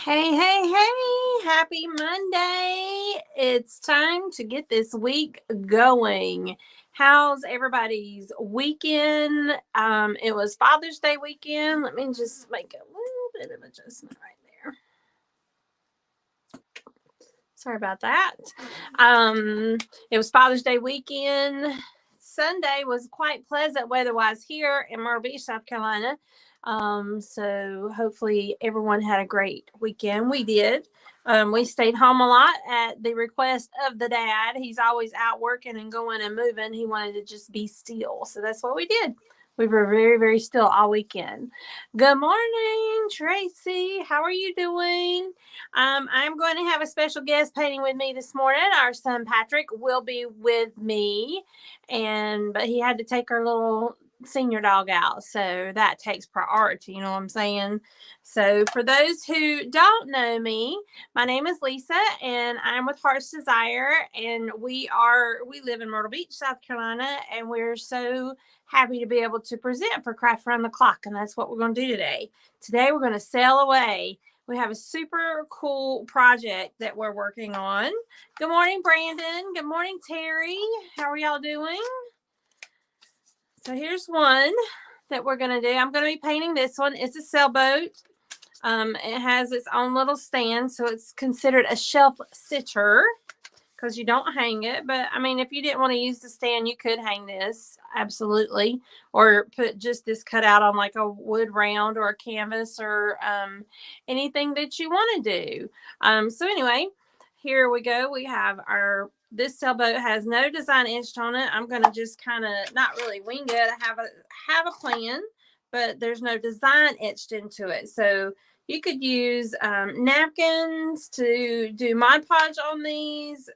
Hey, hey, hey, happy Monday. It's time to get this week going. How's everybody's weekend? It was Father's Day weekend. Let me just make a little bit of adjustment right there. Sorry about that. It was Father's Day weekend. Sunday was quite pleasant weather-wise here in Myrtle Beach, South Carolina. So hopefully everyone had a great weekend. We did. We stayed home a lot at the request of the dad. He's always out working and going and moving. He wanted to just be still. So that's what we did. We were very, very still all weekend. Good morning, Tracy. How are you doing? I'm going to have a special guest painting with me this morning. Our son Patrick will be with me, but he had to take our little senior dog out, so that takes priority. You know what I'm saying? So for those who don't know me, my name is Lisa, and I'm with Heart's Desire, and we live in Myrtle Beach, South Carolina, and we're so happy to be able to present for Craft Around the Clock, and that's what we're going to do today. Today we're going to sail away. We have a super cool project that we're working on. Good morning, Brandon. Good morning, Terry. How are y'all doing? So here's one that we're going to do. I'm going to be painting this one. It's a sailboat. It has its own little stand, so it's considered a shelf sitter because you don't hang it. But, I mean, if you didn't want to use the stand, you could hang this, absolutely, or put just this cut out on like a wood round or a canvas or anything that you want to do. So anyway, here we go. We have this sailboat has no design etched on it. I'm going to just kind of not really wing it. I have a plan, but there's no design etched into it. So you could use napkins to do Mod Podge on these.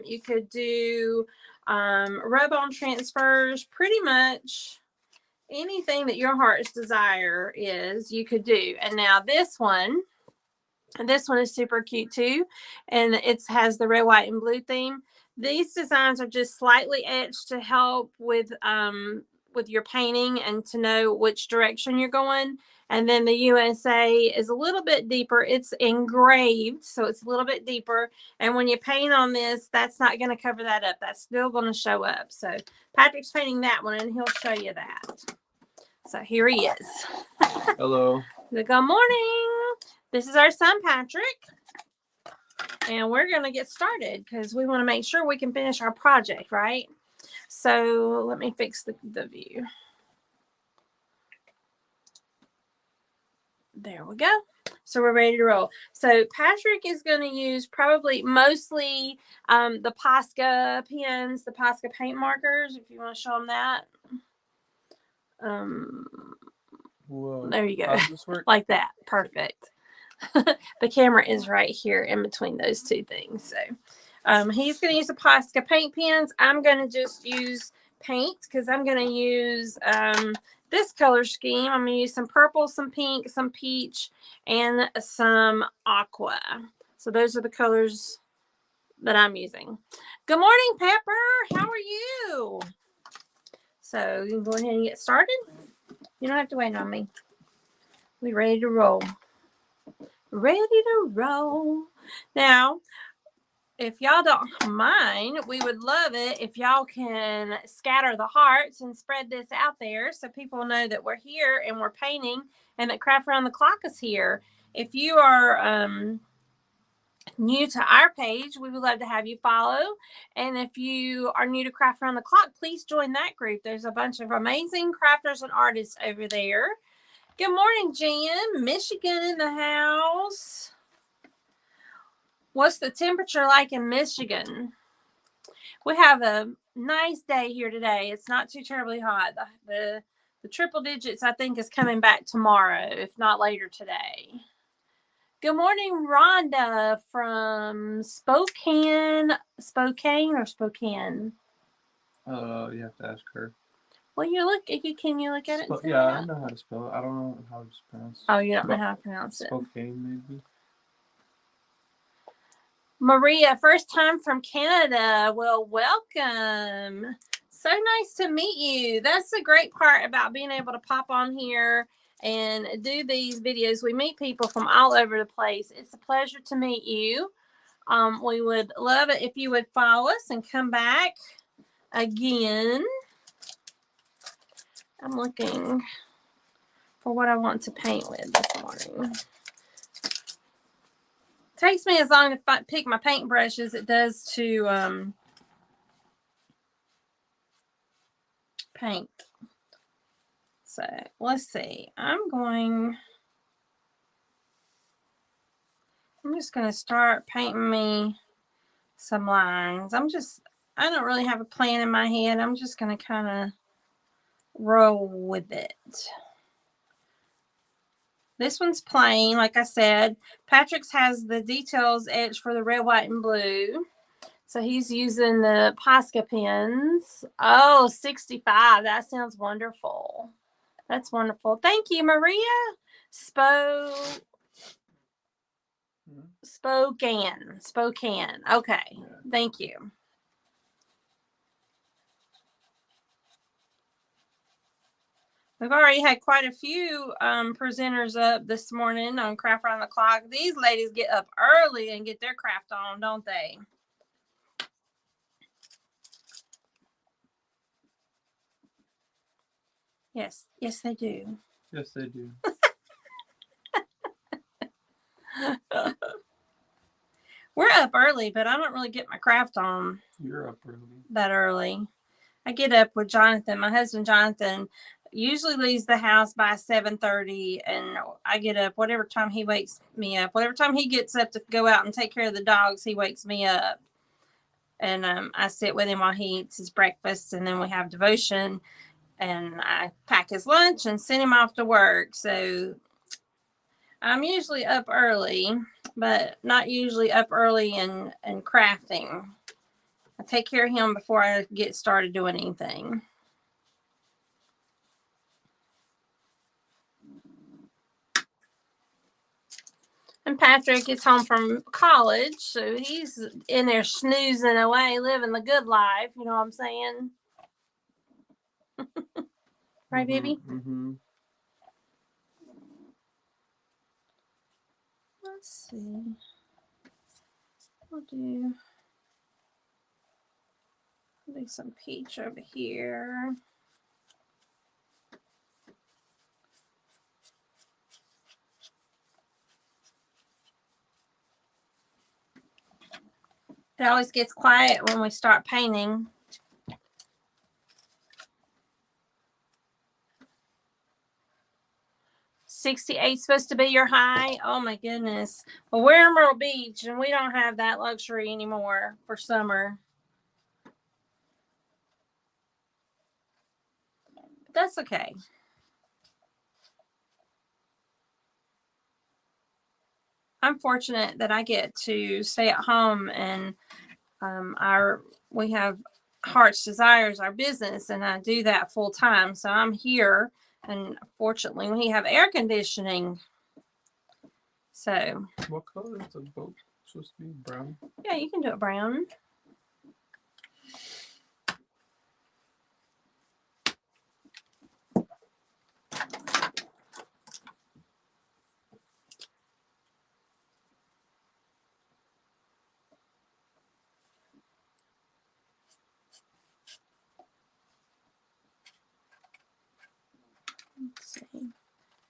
You could do rub-on transfers. Pretty much anything that your heart's desire is, you could do. And now this one is super cute too, and it has the red, white, and blue theme. These designs are just slightly etched to help with your painting and to know which direction you're going. And then the USA is a little bit deeper. It's engraved, so it's a little bit deeper. And when you paint on this, that's not going to cover that up. That's still going to show up. So Patrick's painting that one, and he'll show you that. So here he is. Hello. Good morning. This is our son, Patrick. And we're going to get started because we want to make sure we can finish our project, right? So let me fix the view. There we go. So we're ready to roll. So Patrick is going to use mostly the Posca pens, the Posca paint markers, if you want to show them that. Whoa. There you go. How does this work? Like that. Perfect. The camera is right here in between those two things. So he's going to use the Posca paint pens. I'm going to just use paint because I'm going to use this color scheme. I'm going to use some purple, some pink, some peach, and some aqua. So those are the colors that I'm using. Good morning, Pepper. How are you? So you can go ahead and get started. You don't have to wait on me. We're ready to roll. Ready to roll. Now, if y'all don't mind, we would love it if y'all can scatter the hearts and spread this out there so people know that we're here and we're painting and that Craft Around the Clock is here. If you are new to our page, we would love to have you follow. And if you are new to Craft Around the Clock, please join that group. There's a bunch of amazing crafters and artists over there. Good morning, Jen. Michigan in the house. What's the temperature like in Michigan? We have a nice day here today. It's not too terribly hot. The triple digits, I think, is coming back tomorrow, if not later today. Good morning, Rhonda from Spokane. Spokane or Spokane? You have to ask her. Well, can you look at it? Yeah, I know how to spell it. I don't know how to pronounce it. Oh, you don't know how to pronounce it. Spokane, maybe. Maria, first time from Canada. Well, welcome. So nice to meet you. That's the great part about being able to pop on here and do these videos. We meet people from all over the place. It's a pleasure to meet you. We would love it if you would follow us and come back again. I'm looking for what I want to paint with this morning. It takes me as long to pick my paintbrush as it does to paint. So let's see. I'm just going to start painting me some lines. I don't really have a plan in my head. I'm just going to kind of roll with it. This one's plain, like I said. Patrick's has the details etched for the red, white, and blue. So he's using the Posca pens. Oh, 65. That sounds wonderful. That's wonderful. Thank you, Maria. Spokane. Okay. Yeah. Thank you. We've already had quite a few presenters up this morning on Craft Around the Clock. These ladies get up early and get their craft on, don't they? Yes, they do. Yes, they do. We're up early, but I don't really get my craft on. You're up early. That early. I get up with Jonathan. My husband, Jonathan, usually leaves the house by 7:30, and I get up whatever time he wakes me up. Whatever time he gets up to go out and take care of the dogs, he wakes me up. And I sit with him while he eats his breakfast, and then we have devotion, and I pack his lunch and send him off to work. So I'm usually up early, but not usually up early and crafting. I take care of him before I get started doing anything. And Patrick is home from college, so he's in there snoozing away, living the good life. You know what I'm saying? Right, baby? Mm-hmm. Let's see. I'll do some peach over here. It always gets quiet when we start painting. 68 supposed to be your high. Oh my goodness. Well, we're in Myrtle Beach and we don't have that luxury anymore for summer. But that's okay. I'm fortunate that I get to stay at home, and we have Heart's Desires, our business, and I do that full time. So I'm here, and fortunately we have air conditioning. So what color is the boat supposed to be? Brown? Yeah, you can do it brown. Let's see.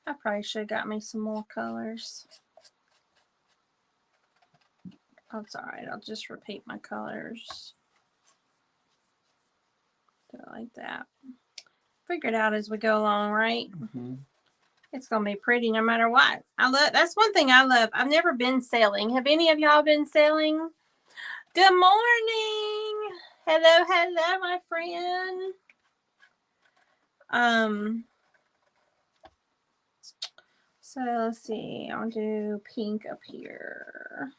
I probably should have got me some more colors. That's all right. I'll just repeat my colors. Do it like that. Figure it out as we go along, right? Mm-hmm. It's gonna be pretty no matter what. That's one thing I love. I've never been sailing. Have any of y'all been sailing? Good morning. Hello, my friend. So let's see. I'll do pink up here.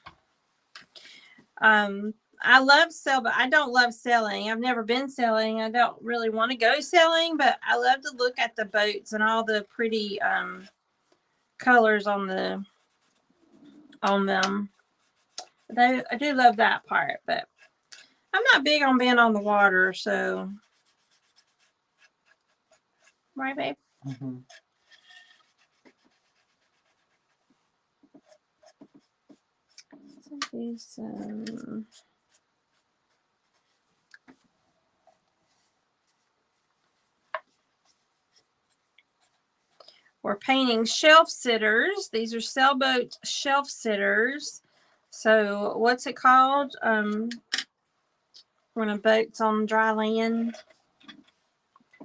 I love sailboat. I don't love sailing. I've never been sailing. I don't really want to go sailing, but I love to look at the boats and all the pretty colors on them. I do love that part, but I'm not big on being on the water, so. Right, babe? Mm-hmm. Do some. We're painting shelf sitters. These are Sailboat shelf sitters. So what's it called? When a boat's on dry land.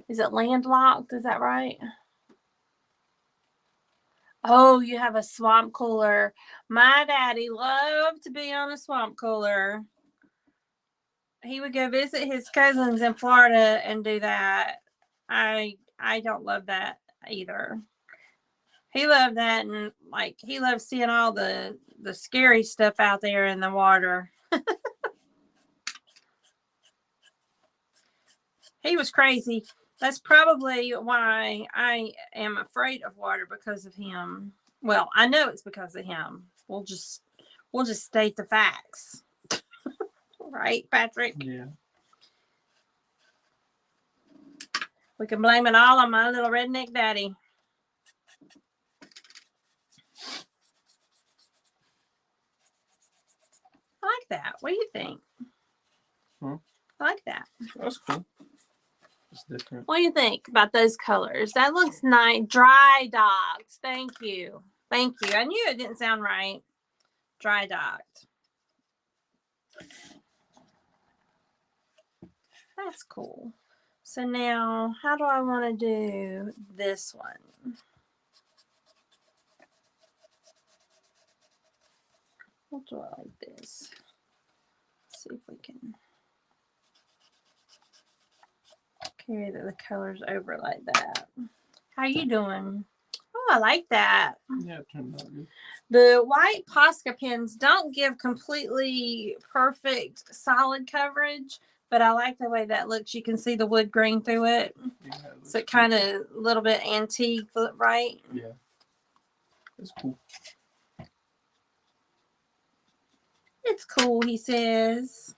Is it landlocked? Is that right? Oh, you have a swamp cooler. My daddy loved to be on a swamp cooler. He would go visit his cousins in Florida and do that. I don't love that either. He loved that, and like he loved seeing all the scary stuff out there in the water. He was crazy. That's probably why I am afraid of water, because of him. Well, I know it's because of him. We'll just state the facts. Right, Patrick? Yeah. We can blame it all on my little redneck daddy. I like that. What do you think? Huh? I like that. That's cool. It's different. What do you think about those colors? That looks nice. Dry docked. Thank you. Thank you. I knew it didn't sound right. Dry docked. That's cool. So now, how do I want to do this one? What do I like this? Let's see if we can carry the colors over like that. How you doing? Oh, I like that. Yeah, it turned out good. The white Posca pens don't give completely perfect solid coverage, but I like the way that looks. You can see the wood grain through it. Yeah, So it kind of a little bit antique, right? Yeah. It's cool. It's cool, he says.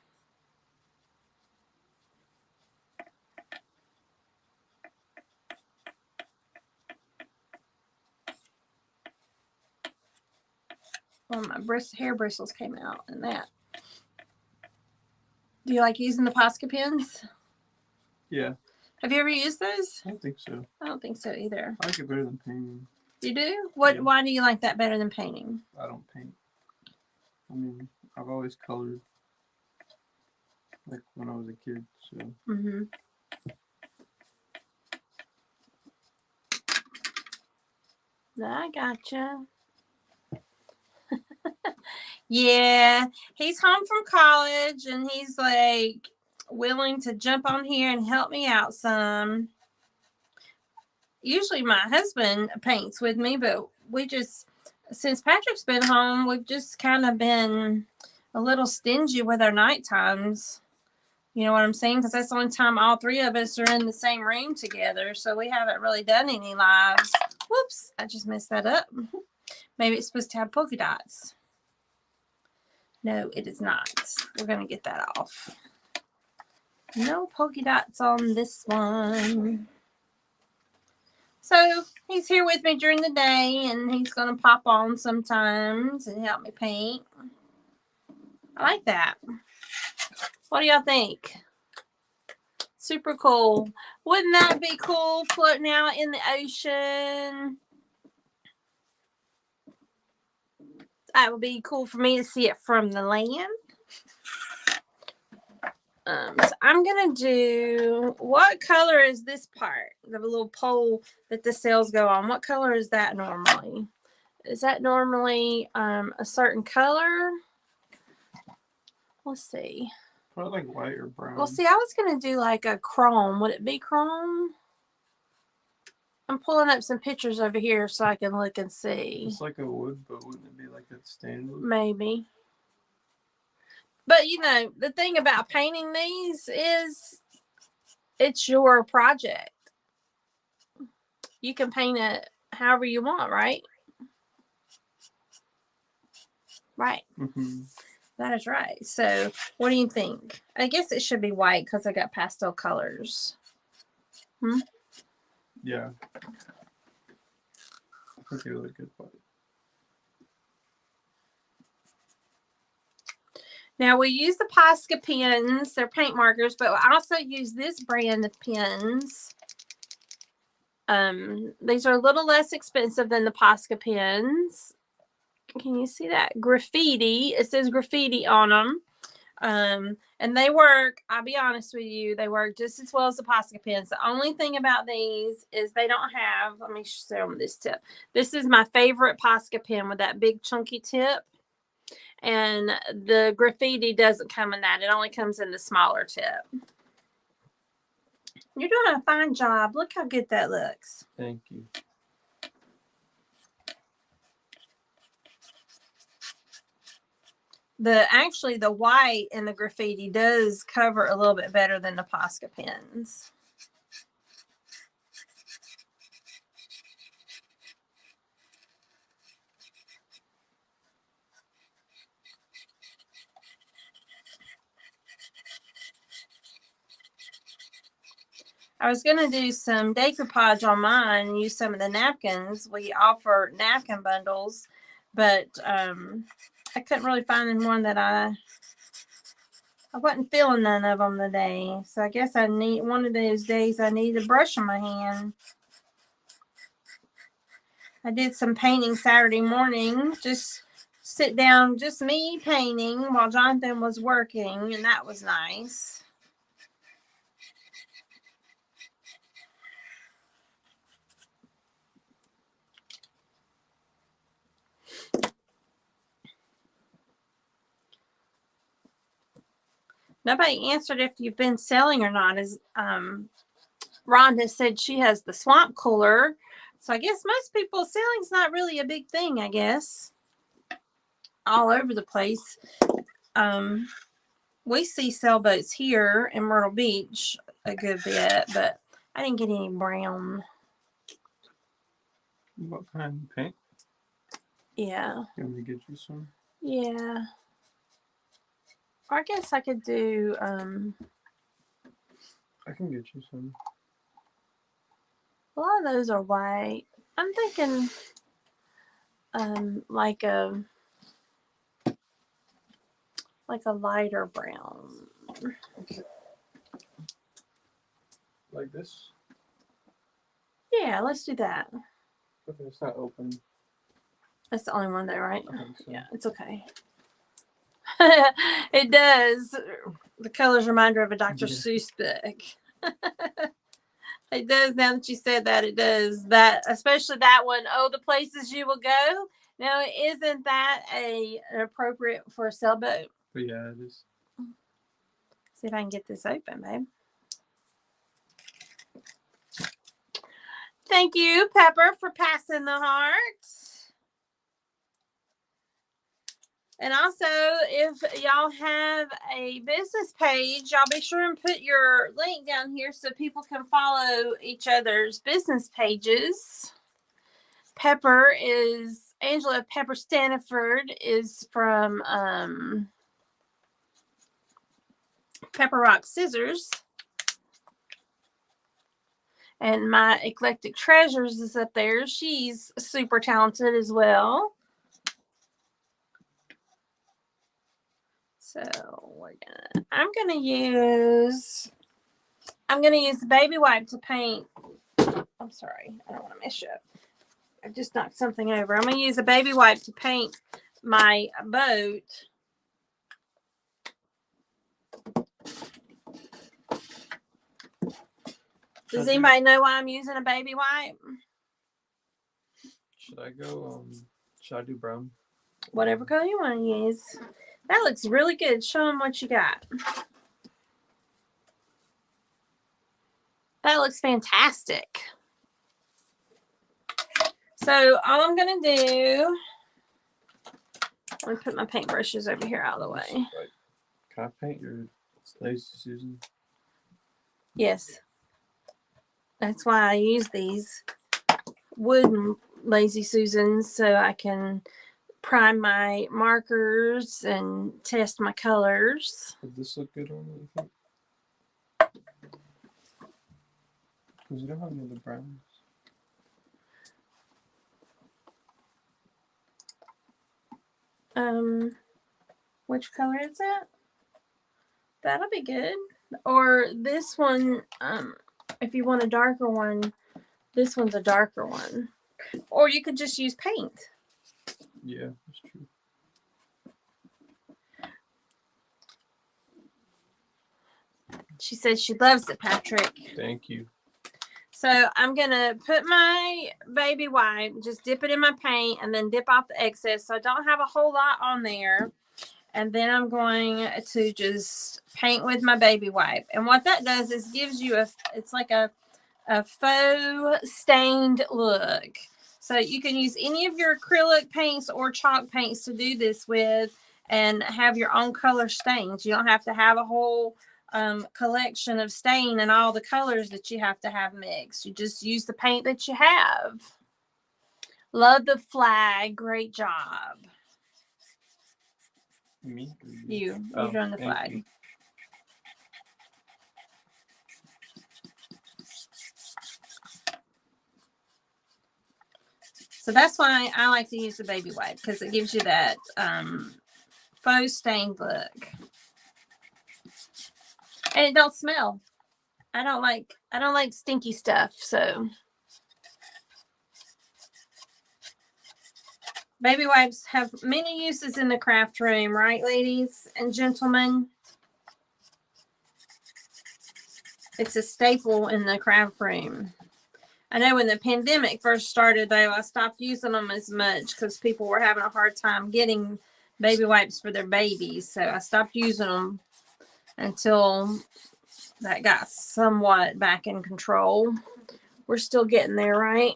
Well, my hair bristles came out in that. Do you like using the Posca pens? Yeah. Have you ever used those? I don't think so. I don't think so either. I like it better than painting. You do? What? Yeah. Why do you like that better than painting? I don't paint. I mean, I've always colored, like when I was a kid, so. Mm-hmm. I gotcha. Yeah, he's home from college and he's like willing to jump on here and help me out some. Usually my husband paints with me, but we just, since Patrick's been home, we've just kind of been a little stingy with our night times. You know what I'm saying? Because that's the only time all three of us are in the same room together. So we haven't really done any lives. Whoops, I just messed that up. Maybe it's supposed to have polka dots. No, it is not. We're going to get that off. No polka dots on this one. So he's here with me during the day, and he's going to pop on sometimes and help me paint. I like that. What do y'all think? Super cool. Wouldn't that be cool, floating out in the ocean? That would be cool for me to see it from the land. So I'm going to do, what color is this part? The little pole that the sails go on. What color is that normally? Is that normally a certain color? Let's see. Probably like white or brown. Well, see, I was going to do like a chrome. Would it be chrome? I'm pulling up some pictures over here so I can look and see. It's like a wood, but wouldn't it be like a standard? Maybe. But, you know, the thing about painting these is it's your project. You can paint it however you want, right? Right. Mm-hmm. That is right. So, what do you think? I guess it should be white because I got pastel colors. Yeah. I think it would look good white. Now we use the Posca pens. They're paint markers, but I also use this brand of pens. These are a little less expensive than the Posca pens. Can you see that? Graffiti. It says graffiti on them. And they work, I'll be honest with you, they work just as well as the Posca pens. The only thing about these is they don't have, let me show them this tip. This is my favorite Posca pen with that big chunky tip. And the graffiti doesn't come in that. It only comes in the smaller tip. You're doing a fine job. Look how good that looks. Thank you. Actually the white in the graffiti does cover a little bit better than the Posca pens. I was going to do some decoupage on mine and use some of the napkins. We offer napkin bundles, but I couldn't really find one that I wasn't feeling none of them today. So I guess I need one of those days I need a brush in my hand. I did some painting Saturday morning, just sit down, just me painting while Jonathan was working, and that was nice. Nobody answered if you've been selling or not. As Rhonda said, she has the swamp cooler. So I guess most people selling's not really a big thing, I guess. All over the place. We see sailboats here in Myrtle Beach a good bit, but I didn't get any brown. What kind of paint? Yeah. You want me to get you some? Yeah. Or I guess I could do I can get you some. a lot of those are white. I'm thinking like a lighter brown. Like this? Yeah, let's do that. Okay, it's not open. That's the only one there, right? I think so. Yeah, it's okay. It does. The colors remind her of a Dr. Seuss book. It does. Now that you said that, it does. That, especially that one. Oh, the places you will go. Now, isn't that appropriate for a sailboat? But yeah, it is. See if I can get this open, babe. Thank you, Pepper, for passing the hearts. And also, if y'all have a business page, y'all be sure and put your link down here so people can follow each other's business pages. Pepper is, Angela Pepper Staniford is from Pepper Rock Scissors. And my Eclectic Treasures is up there. She's super talented as well. So I'm gonna use the baby wipe to paint. I'm sorry, I don't want to mess you up. I just knocked something over. I'm gonna use a baby wipe to paint my boat. Does anybody know why I'm using a baby wipe? Should I go? Should I do brown? Whatever color you want to use. That looks really good. Show them what you got. That looks fantastic. So all I'm going to do, I'm going to put my paintbrushes over here out of the way. Can I paint your Lazy Susan? Yes. That's why I use these wooden Lazy Susans, so I can prime my markers and test my colors. Would this look good on it, you think? Because you don't have any of the browns. Which color is that? That'll be good. Or this one, if you want a darker one, this one's a darker one. Or you could just use paint. Yeah, that's true. She said she loves it, Patrick. Thank you. So I'm going to put my baby wipe, just dip it in my paint, and then dip off the excess. So I don't have a whole lot on there. And then I'm going to just paint with my baby wipe. And what that does is gives you it's like a faux stained look. So you can use any of your acrylic paints or chalk paints to do this with and have your own color stains. You don't have to have a whole collection of stain and all the colors that you have to have mixed. You just use the paint that you have. Love the flag. Great job. Me? You're doing the flag. You. So that's why I like to use the baby wipe, because it gives you that faux stained look. And it don't smell. I don't like stinky stuff, so baby wipes have many uses in the craft room, right, ladies and gentlemen? It's a staple in the craft room. I know when the pandemic first started, though, I stopped using them as much because people were having a hard time getting baby wipes for their babies. So I stopped using them until that got somewhat back in control. We're still getting there, right?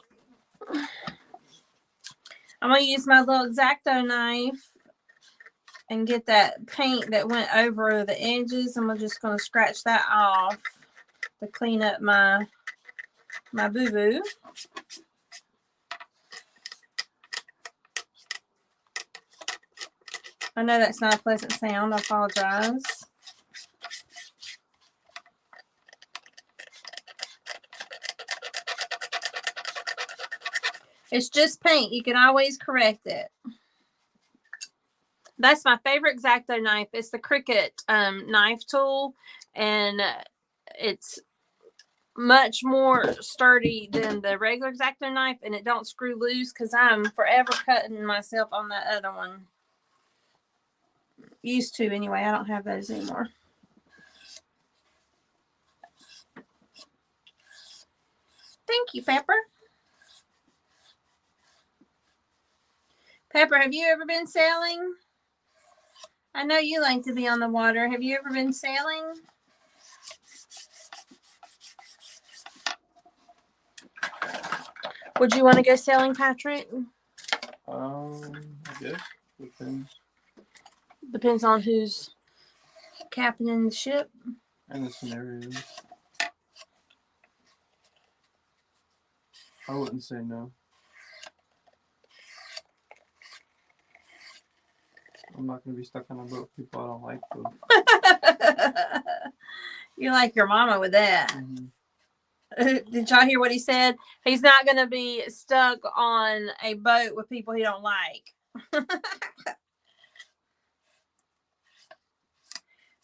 I'm going to use my little X-Acto knife and get that paint that went over the edges. I'm just going to scratch that off to clean up my boo-boo. I know that's not a pleasant sound. I apologize. It's just paint. You can always correct it. That's my favorite X-Acto knife. It's the Cricut knife tool, and it's much more sturdy than the regular X-Acto knife, and it don't screw loose because I'm forever cutting myself on that other one. Used to anyway. I don't have those anymore. Thank you, Pepper. Pepper, have you ever been sailing? I know you like to be on the water. Have you ever been sailing? Would you want to go sailing, Patrick? I guess. Depends. Depends on who's captaining the ship. And the scenario. I wouldn't say no. I'm not going to be stuck on a boat with people I don't like, though. You're like your mama with that. Mm-hmm. Did y'all hear what he said? He's not going to be stuck on a boat with people he don't like.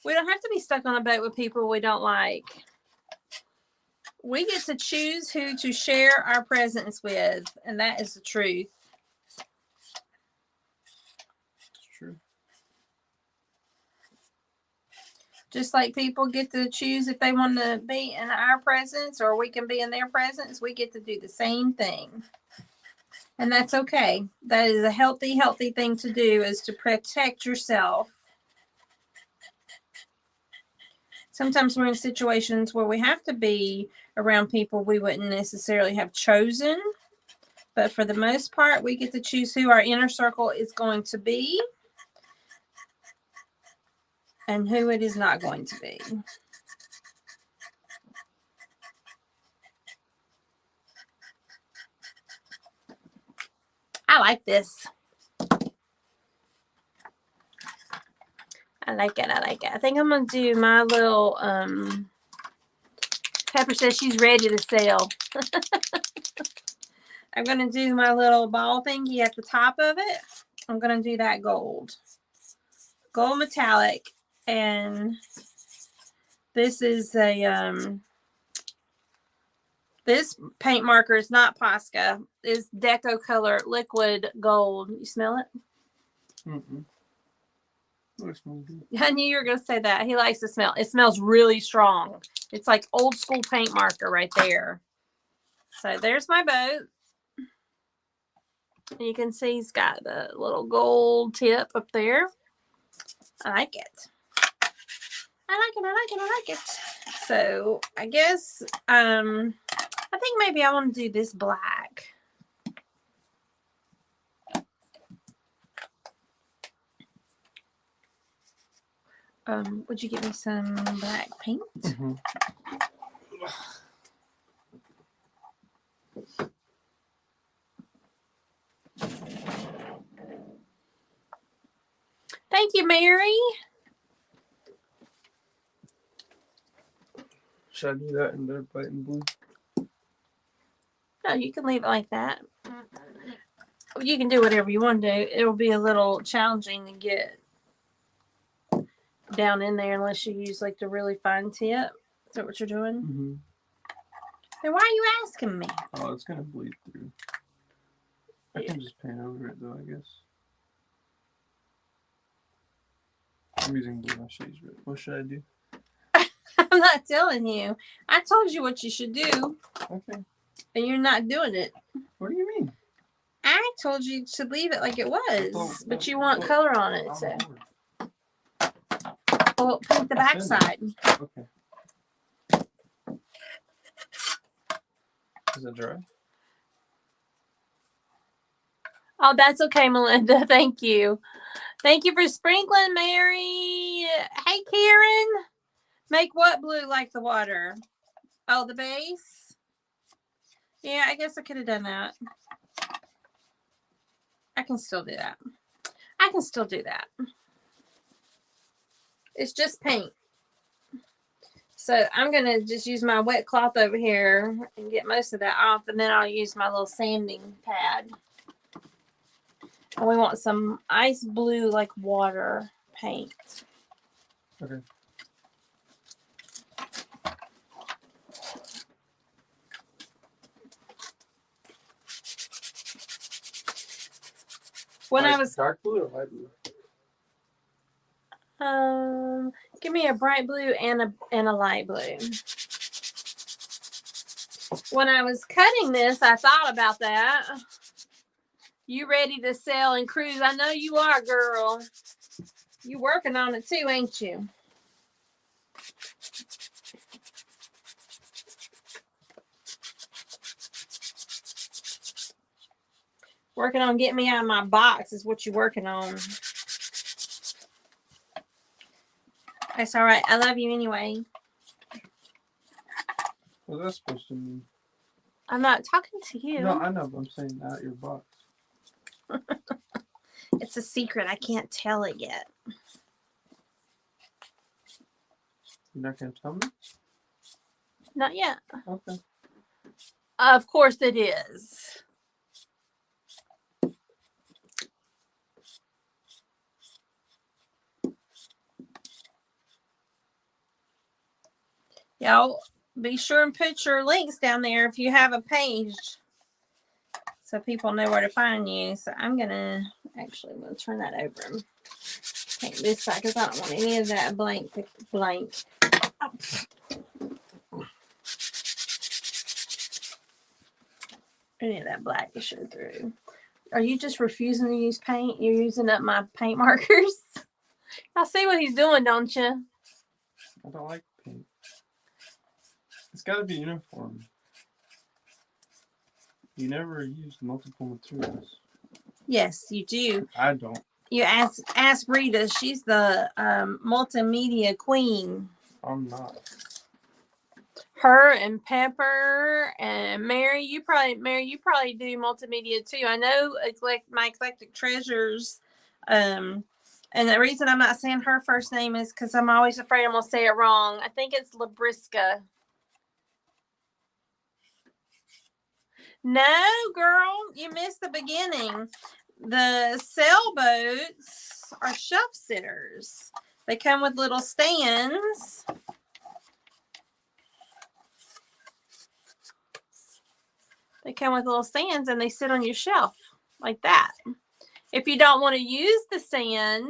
We don't have to be stuck on a boat with people we don't like. We get to choose who to share our presence with, and that is the truth. True. Just like people get to choose if they want to be in our presence or we can be in their presence, we get to do the same thing. And that's okay. That is a healthy thing to do, is to protect yourself. Sometimes we're in situations where we have to be around people we wouldn't necessarily have chosen. But for the most part, we get to choose who our inner circle is going to be and who it is not going to be. I like this. I like it. I like it. I think I'm going to do my little, Pepper says she's ready to sail. I'm going to do my little ball thingy at the top of it. I'm going to do that gold. gold metallic, and this is a this paint marker is not Posca. It's Deco Color Liquid Gold. You smell it? Mm-mm. Looks really good. I knew you were going to say that. He likes the smell. It smells really strong. It's like old school paint marker right there. So there's my boat. And you can see he's got the little gold tip up there. I like it. I like it. So I guess I think maybe I want to do this black. Would you give me some black paint? Mm-hmm. Thank you, Mary. Should I do that in their white and blue? No, you can leave it like that. You can do whatever you want to do. It'll be a little challenging to get down in there unless you use like the really fine tip. Is that what you're doing? Mm-hmm. Then why are you asking me? Oh, it's gonna bleed through. I can just paint over it though, I guess. I'm using blue. I should use red. What should I do? I'm not telling you. I told you what you should do. Okay. And you're not doing it. What do you mean? I told you to leave it like it was, but you want color on it. So, well, paint the back side. Okay. Is it dry? Oh, that's okay, Melinda. Thank you. Thank you for sprinkling, Mary. Hey, Karen. Make what blue like the water? Oh, the base? Yeah, I guess I could have done that. I can still do that. It's just paint. So I'm going to just use my wet cloth over here and get most of that off. And then I'll use my little sanding pad. And we want some ice blue like water paint. Okay. When I was dark blue or light blue? give me a bright blue and a light blue. When I was cutting this, I thought about that. You ready to sail and cruise? I know you are, girl. You working on it too, ain't you? Working on getting me out of my box is what you're working on. That's all right. I love you anyway. What's that supposed to mean? I'm not talking to you. No, I know, but I'm saying out your box. It's a secret. I can't tell it yet. You're not going to tell me? Not yet. Okay. Of course it is. Y'all be sure and put your links down there if you have a page so people know where to find you. So I'm going to actually turn that over and paint this side because I don't want any of that blank. Oh. Any of that black to show through. Are you just refusing to use paint? You're using up my paint markers? I see what he's doing, don't you? I don't like paint. It's got to be uniform. You never use multiple materials. Yes, you do. I don't. You ask Rita. She's the multimedia queen. I'm not. Her and Pepper and Mary. You probably do multimedia too. I know it's like my eclectic treasures. And the reason I'm not saying her first name is because I'm always afraid I'm gonna say it wrong. I think it's Labriska. No, girl, you missed the beginning. The Sailboats are shelf sitters. They come with little stands. They come with little stands and they sit on your shelf like that. If you don't want to use the stand,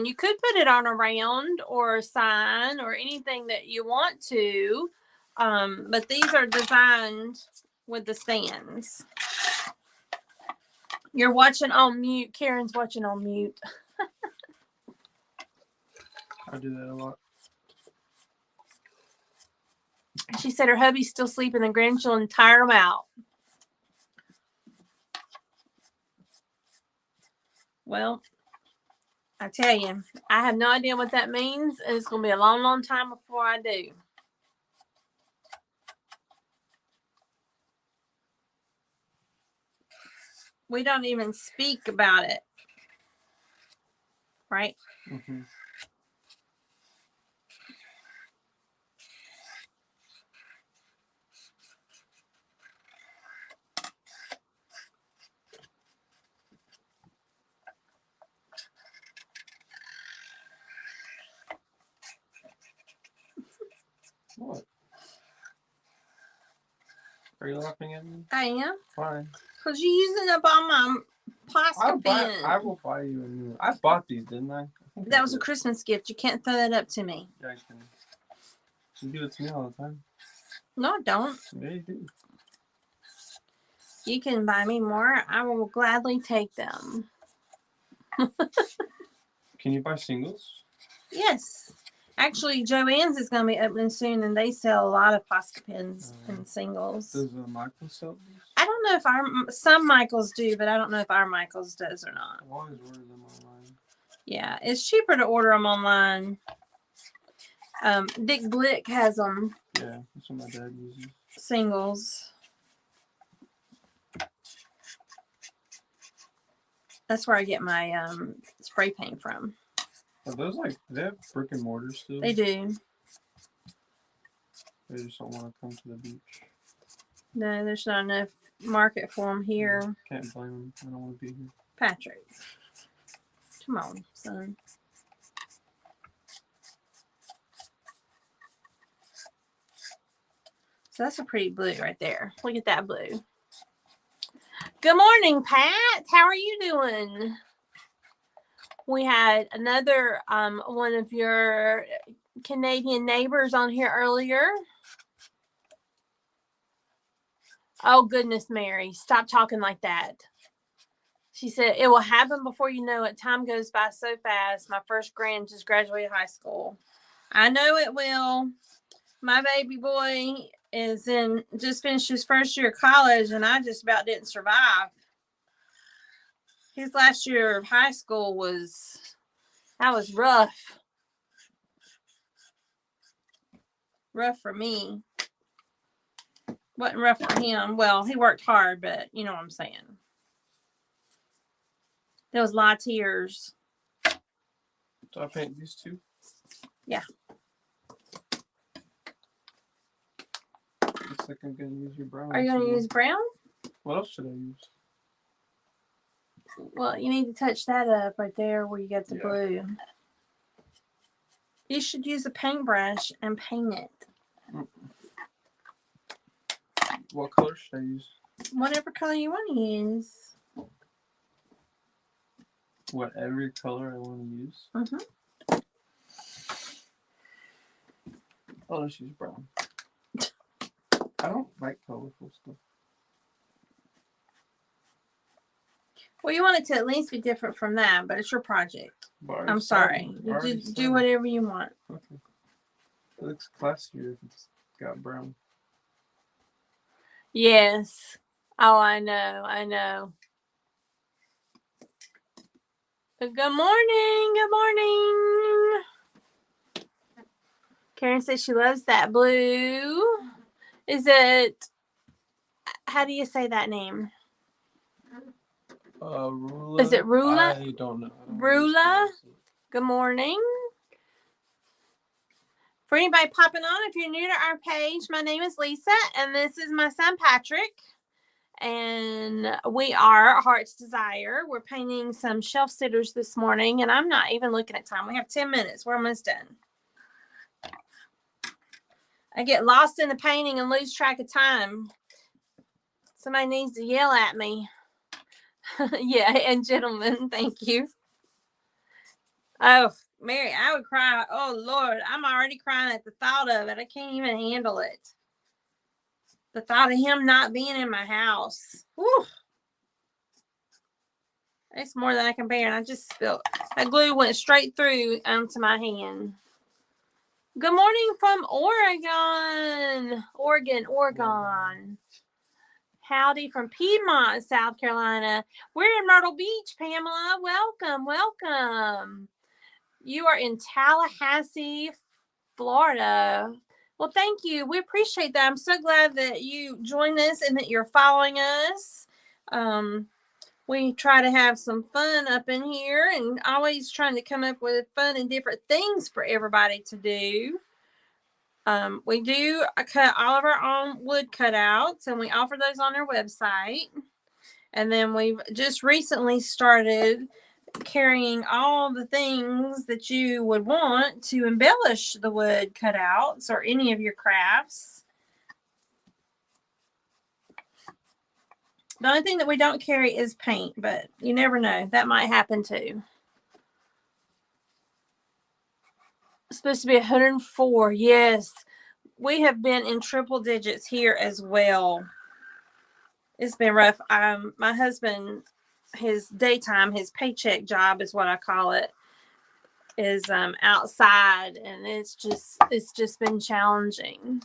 you could put it on a round or a sign or anything that you want to. But these are designed with the stands. You're watching on mute. Karen's watching on mute. I do that a lot. She said her hubby's still sleeping and grandchildren tire them out. Well, I tell you, I have no idea what that means, and it's going to be a long, long time before I do. We don't even speak about it, right? Mm-hmm. What? Are you laughing at me? I am. Why? Because you're using up all my plastic bin. I will buy you a new one. I bought these, didn't I? That was a Christmas gift. You can't throw that up to me. Yeah, I can. You do it to me all the time. No, I don't. Yeah, you do. You can buy me more. I will gladly take them. Can you buy singles? Yes. Actually, Joann's is going to be opening soon, and they sell a lot of plastic pins and singles. Does Michael sell these? I don't know if some Michaels do, but I don't know if our Michaels does or not. I've always ordered them online. Yeah, it's cheaper to order them online. Dick Blick has them. Yeah, that's what my dad uses. Singles. That's where I get my spray paint from. Are those do they have brick and mortar still? They do. They just don't want to come to the beach. No, there's not enough market for them here. Can't blame them. I don't want to be here. Patrick. Come on, son. So that's a pretty blue right there. Look at that blue. Good morning, Pat. How are you doing? We had another one of your Canadian neighbors on here earlier. Oh, goodness, Mary. Stop talking like that. She said, it will happen before you know it. Time goes by so fast. My first grand just graduated high school. I know it will. My baby boy just finished his first year of college, and I just about didn't survive. His last year of high school was rough. Rough for me. Wasn't rough for him. Well, he worked hard, but you know what I'm saying. There was a lot of tears. So I paint these two? Yeah. Looks like I'm going to use your brown. Are you going to use brown? What else should I use? Well, you need to touch that up right there where you got the blue. You should use a paintbrush and paint it. What color should I use? Whatever color you want to use. Whatever color I want to use? Mm-hmm. Oh, let's use brown. I don't like colorful stuff. Well, you want it to at least be different from that, but it's your project. I'm sorry. You do whatever you want. Okay. It looks classier if it's got brown. Yes. Oh, I know. But good morning. Karen says she loves that blue. Is it, how do you say that name? Rula. Is it Rula? I don't know. Rula. Good morning. For anybody popping on, if you're new to our page, my name is Lisa, and this is my son Patrick. And we are Heart's Desire. We're painting some shelf sitters this morning, and I'm not even looking at time. We have 10 minutes. We're almost done. I get lost in the painting and lose track of time. Somebody needs to yell at me. Yeah, and gentlemen, thank you. Oh, Mary, I would cry. Oh, Lord, I'm already crying at the thought of it. I can't even handle it. The thought of him not being in my house. Whew. It's more than I can bear. And I just spilled. That glue went straight through onto my hand. Good morning from Oregon. Oregon. Howdy from Piedmont, South Carolina. We're in Myrtle Beach, Pamela. Welcome. You are in Tallahassee, Florida. Well, thank you. We appreciate that. I'm so glad that you joined us and that you're following us. We try to have some fun up in here and always trying to come up with fun and different things for everybody to do. We do cut all of our own wood cutouts, and we offer those on our website. And then we've just recently started carrying all the things that you would want to embellish the wood cutouts or any of your crafts. The only thing that we don't carry is paint, but you never know. That might happen too. It's supposed to be 104. Yes. We have been in triple digits here as well. It's been rough. My husband, his daytime, his paycheck job is what I call it, is outside, and it's just been challenging.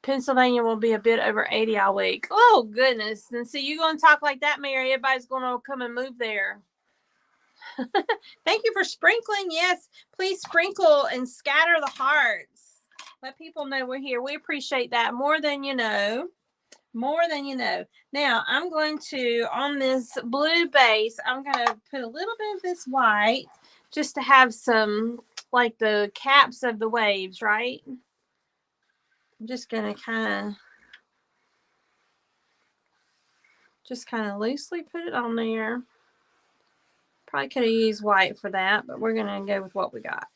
Pennsylvania will be a bit over 80 all week. Oh, goodness. And see, you're going to talk like that, Mary. Everybody's going to come and move there. Thank you for sprinkling. Yes, please sprinkle and scatter the hearts. Let people know we're here. We appreciate that more than you know. More than you know. Now, I'm going to, on this blue base, I'm going to put a little bit of this white just to have some, like the caps of the waves, right? I'm just going to kind of loosely put it on there. Probably could have used white for that, but we're going to go with what we got.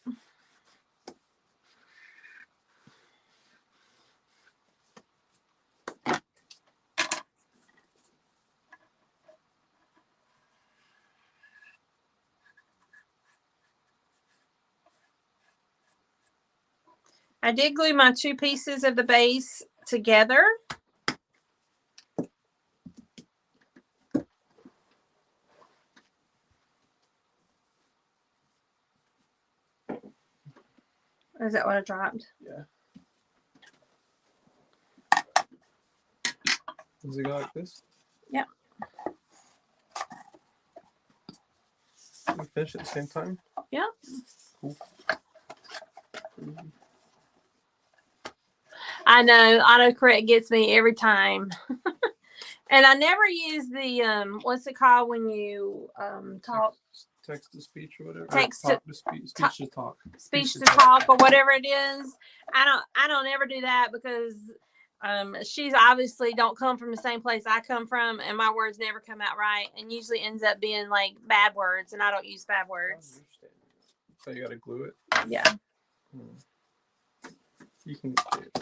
I did glue my two pieces of the base together. Is that what I dropped? Yeah. Does it go like this? Yep. We finish at the same time? Yep. Cool. I know autocorrect gets me every time. And I never use the what's it called when you talk? Text to speech or whatever. Text to speech to talk. Speech to talk or whatever it is. I don't ever do that because she's obviously don't come from the same place I come from, and my words never come out right, and usually ends up being like bad words, and I don't use bad words. So you gotta glue it. Yeah. You can get it.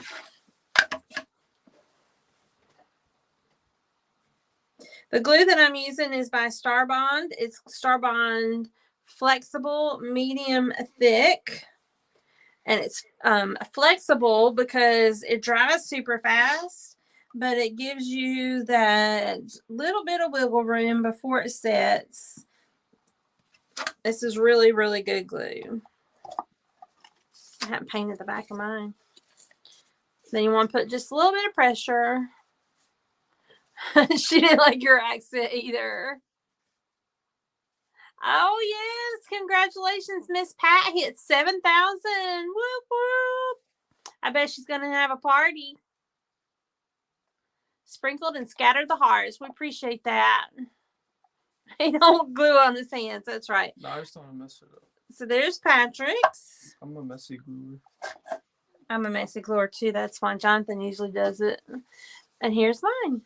The glue that I'm using is by Starbond. It's Starbond Flexible Medium Thick. And it's flexible because it dries super fast, but it gives you that little bit of wiggle room before it sets. This is really, really good glue. I haven't painted the back of mine. Then you want to put just a little bit of pressure. She didn't like your accent either. Oh, yes. Congratulations, Miss Pat hit 7,000. Whoop, whoop. I bet she's going to have a party. Sprinkled and scattered the hearts. We appreciate that. He don't glue on his hands. That's right. No, I just don't want to mess it up. So there's Patrick's. I'm a messy gluer. I'm a messy gluer too. That's fine. Jonathan usually does it. And here's mine.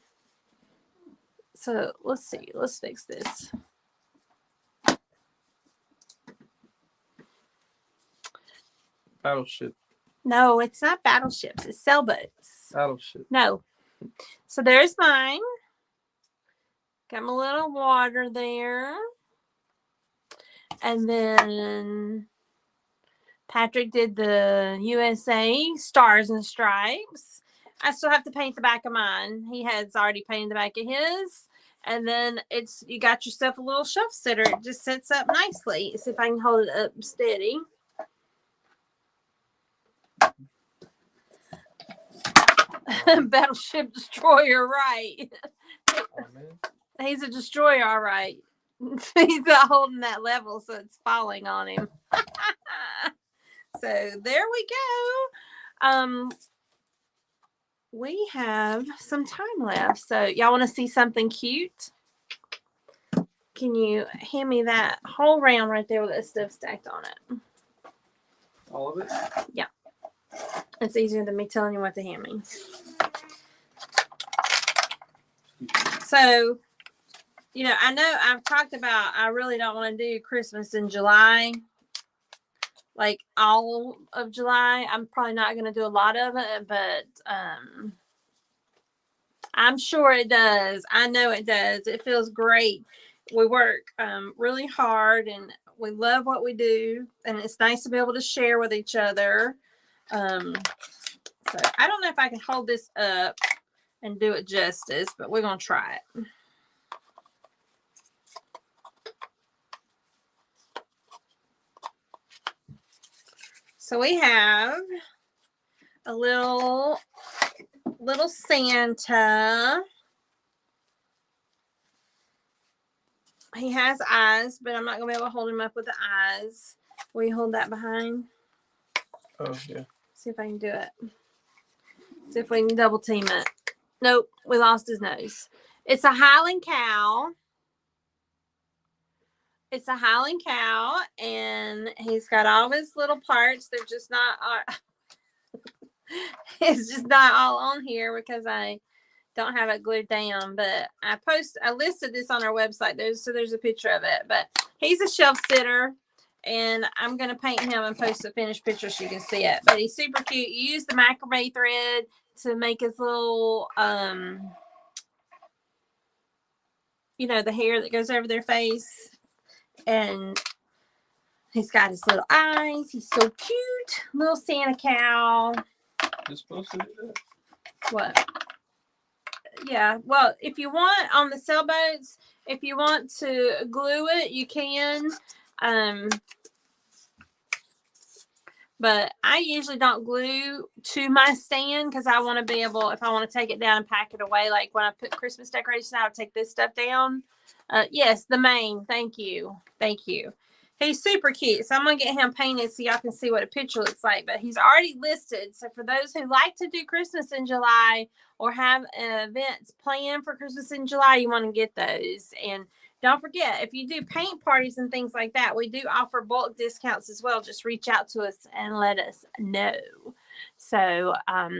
So let's see. Let's fix this. Battleship. No, it's not battleships. It's sailboats. Battleship. No. So there's mine. Got my little water there. And then Patrick did the USA Stars and Stripes. I still have to paint the back of mine. He has already painted the back of his. And then you got yourself a little shelf sitter. It just sits up nicely. See if I can hold it up steady. Battleship Destroyer, right. Oh, man. He's a destroyer, all right. He's not holding that level, so it's falling on him. So there we go. We have some time left. So y'all want to see something cute? Can you hand me that whole round right there with that stuff stacked on it? All of it? Yeah. It's easier than me telling you what to hand me. So, you know, I know I've talked about I really don't want to do Christmas in July. Like all of July. I'm probably not going to do a lot of it, but I'm sure it does. I know it does. It feels great. We work really hard and we love what we do. And it's nice to be able to share with each other. So I don't know if I can hold this up and do it justice, but we're going to try it. So we have a little Santa. He has eyes, but I'm not going to be able to hold him up with the eyes. Will you hold that behind? Oh, yeah. See if I can do it. See if we can double team it. Nope, we lost his nose. It's a Highland cow. It's a Highland cow, and he's got all his little parts. They're just not... it's just not all on here because I don't have it glued down, but I listed this on our website. There's a picture of it, but he's a shelf sitter, and I'm going to paint him and post a finished picture so you can see it, but he's super cute. You use the macrame thread to make his little, you know, the hair that goes over their face, and he's got his little eyes. He's so cute. Little Santa cow. You're supposed to do that? What? Yeah, well, if you want on the sailboats, if you want to glue it, you can. But I usually don't glue to my stand because I want to be able, if I want to take it down and pack it away, like when I put Christmas decorations out, I take this stuff down. Yes, the mane. Thank you. Thank you. He's super cute. So I'm going to get him painted so y'all can see what a picture looks like. But he's already listed. So for those who like to do Christmas in July or have events planned for Christmas in July, you want to get those. And don't forget, if you do paint parties and things like that, we do offer bulk discounts as well. Just reach out to us and let us know. So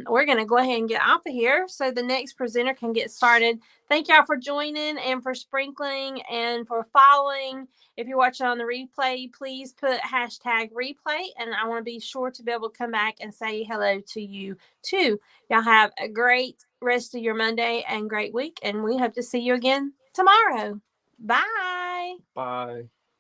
we're going to go ahead and get off of here so the next presenter can get started. Thank y'all for joining and for sprinkling and for following. If you're watching on the replay, please put hashtag replay. And I want to be sure to be able to come back and say hello to you too. Y'all have a great rest of your Monday and great week. And we hope to see you again tomorrow. Bye. Bye.